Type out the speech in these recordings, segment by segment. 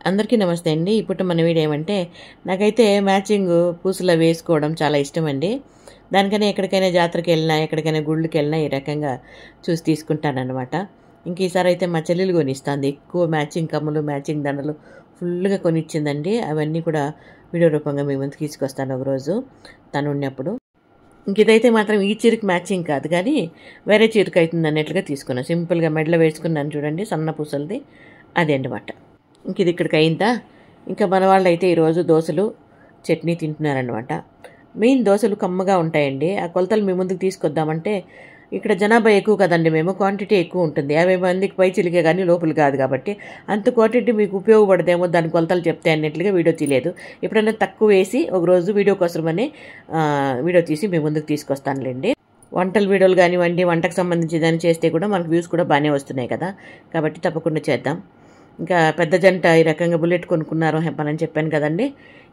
అందరికీ నమస్తే అండి. ఇప్పుడు మన వీడియో ఏమంటే నాకైతే మ్యాచింగ్ పూసలు వేసుకోవడం చాలా ఇష్టం అండి. దానికనే ఎక్కడికైనా జాతరకి వెళ్ళినా ఎక్కడికైనా గుళ్ళకి వెళ్ళినా ఈ రకంగా చూసి తీసుకుంటానన్నమాట. ఇంక ఈసారి అయితే మా చెల్లెలు కొనిస్తుంది. ఎక్కువ మ్యాచింగ్ కమ్మలు మ్యాచింగ్ దండలు ఫుల్గా కొనిచ్చిందండి. అవన్నీ కూడా వీడియో రూపంగా మీ ముందుకు తీసుకొస్తాను ఒకరోజు తను ఉన్నప్పుడు. ఇంక ఇదైతే మాత్రం ఈ చీరకి మ్యాచింగ్ కాదు కానీ వేరే చీరకి అవుతుంది అన్నట్లుగా తీసుకున్నాను. సింపుల్గా మెడలో వేసుకున్నాను చూడండి, సన్న పూసలది అదే అన్నమాట. ఇంక ఇది ఇక్కడికి అయిందా. ఇంకా మన వాళ్ళు అయితే ఈరోజు దోశలు చట్నీ తింటున్నారనమాట. మెయిన్ దోశలు కమ్మగా ఉంటాయండి. ఆ కొలతలు మీ ముందుకు తీసుకొద్దామంటే ఇక్కడ జనాభా ఎక్కువ కదండి, మేము క్వాంటిటీ ఎక్కువ ఉంటుంది. 50 మందికి పై చిలికే కానీ లోపల కాదు కాబట్టి అంత క్వాంటిటీ మీకు ఉపయోగపడదేమో దాని కొలతలు చెప్తే అన్నట్లుగా వీడియో తీయలేదు. ఎప్పుడైనా తక్కువ వేసి ఒకరోజు వీడియో కోసమని వీడియో తీసి మీ ముందుకు తీసుకొస్తానులేండి. వంటల వీడియోలు కానివ్వండి, వంటకు సంబంధించి దాన్ని చేస్తే కూడా మనకు వ్యూస్ కూడా బాగానే వస్తున్నాయి కదా, కాబట్టి తప్పకుండా చేద్దాం. ఇంకా పెద్ద జంట ఈ రకంగా బుల్లెట్ కొనుక్కున్నారు అని చెప్పాను కదండి.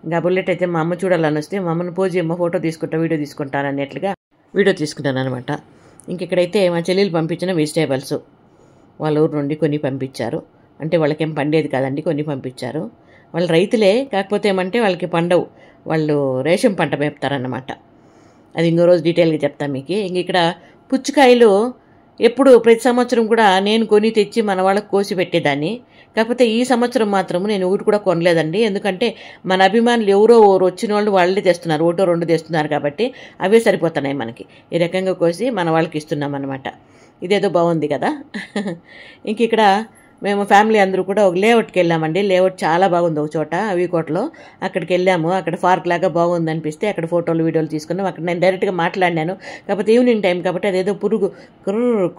ఇంకా బుల్లెట్ అయితే మా అమ్మ చూడాలని వస్తే మా అమ్మను పోజి అమ్మ ఫోటో తీసుకుంటా వీడియో తీసుకుంటాను అన్నట్లుగా వీడియో తీసుకున్నాను అనమాట. ఇంక ఇక్కడైతే మా చెల్లెలు పంపించిన వెజిటేబుల్స్ వాళ్ళ ఊరు నుండి కొన్ని పంపించారు. అంటే వాళ్ళకేం పండేది కాదండి, కొన్ని పంపించారు. వాళ్ళు రైతులే, కాకపోతే ఏమంటే వాళ్ళకి పండవు, వాళ్ళు రేషన్ పంట మేపుతారన్నమాట. అది ఇంకో రోజు డీటెయిల్గా చెప్తాను మీకు. ఇంక ఇక్కడ పుచ్చకాయలు ఎప్పుడు ప్రతి సంవత్సరం కూడా నేను కొని తెచ్చి మన వాళ్ళకి కోసి పెట్టేదాన్ని. కాకపోతే ఈ సంవత్సరం మాత్రం నేను ఒకటి కూడా కొనలేదండి. ఎందుకంటే మన అభిమానులు ఎవరో వచ్చిన వాళ్ళు వాళ్ళే తెస్తున్నారు, ఒకటో రెండు తెస్తున్నారు కాబట్టి అవే సరిపోతున్నాయి మనకి. ఈ రకంగా కోసి మన వాళ్ళకి ఇస్తున్నాం అన్నమాట. ఇదేదో బాగుంది కదా. ఇంక ఇక్కడ మేము ఫ్యామిలీ అందరూ కూడా ఒక లేఅవుట్కి వెళ్ళామండి. లేఅవుట్ చాలా బాగుంది ఒక చోట, అవికోటలో. అక్కడికి వెళ్ళాము. అక్కడ పార్క్ లాగా బాగుంది అనిపిస్తే అక్కడ ఫోటోలు వీడియోలు తీసుకున్నాం. అక్కడ నేను డైరెక్ట్గా మాట్లాడినాను, కాకపోతే ఈవినింగ్ టైం కాబట్టి అదేదో పురుగు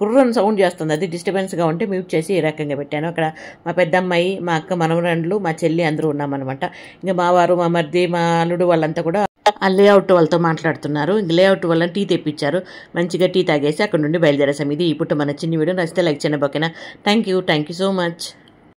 కుర్రని సౌండ్ చేస్తుంది, అది డిస్టర్బెన్స్గా ఉంటే మ్యూట్ చేసి ఈ రకంగా పెట్టాను. అక్కడ మా పెద్దమ్మాయి, మా అక్క, మనవరాండ్లు, మా చెల్లి అందరూ ఉన్నామన్నమాట. ఇంకా మా వారు, మా మరిది, మా అల్లుడు వాళ్ళంతా కూడా ఆ లేఅవుట్ వాళ్ళతో మాట్లాడుతున్నారు. ఇంక లేఅవుట్ వాళ్ళని టీ తెప్పించారు. మంచిగా టీ తాగేసి అక్కడ నుండి బయలుదేరేసాం. ఇది ఇప్పుడు మన చిన్న వీడియో నచ్చితే లైక్ చేయండి. ఓకేనా? Thank you so much.